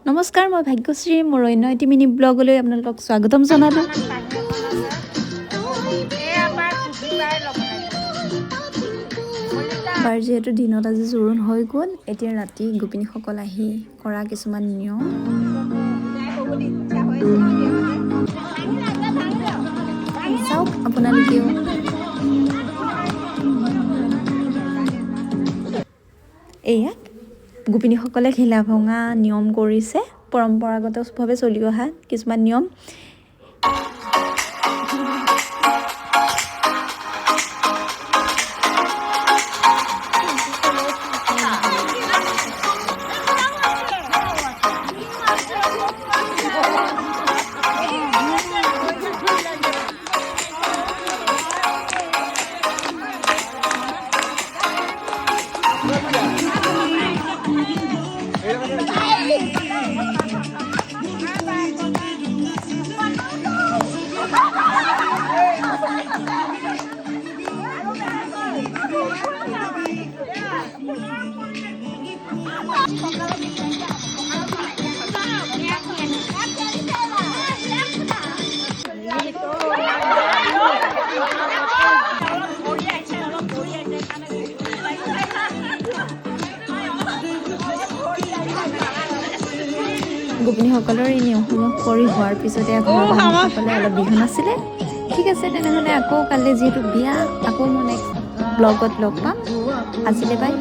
নমস্কাৰ, মই ভাগ্যশ্ৰী। মোৰ অন্য এটি মিনি ব্লগলৈ আপোনালোকক স্বাগতম জনালোঁ। বাৰ যিহেতু দিনত আজি জোৰোণ হৈ গ'ল, এতিয়া ৰাতি গোপিনীসকল আহি কৰা কিছুমান নিয়ম। চাওক আপোনালোকেও। এয়া গোপিনীসকলে ঘিলা ভঙা নিয়ম কৰিছে, পৰম্পৰাগতভাৱে চলি অহা কিছুমান নিয়ম। গোপিনীসকলৰ এই নিয়মসমূহ কৰি হোৱাৰ পিছতে ঘৰৰ মানুহসকলে অলপ বিহু নাছিলে। ঠিক আছে, তেনেহ'লে আকৌ কালি যিহেতু বিয়া, আকৌ মই নেক্সট ব্লগত লগ পাম। আজিলৈ বাই।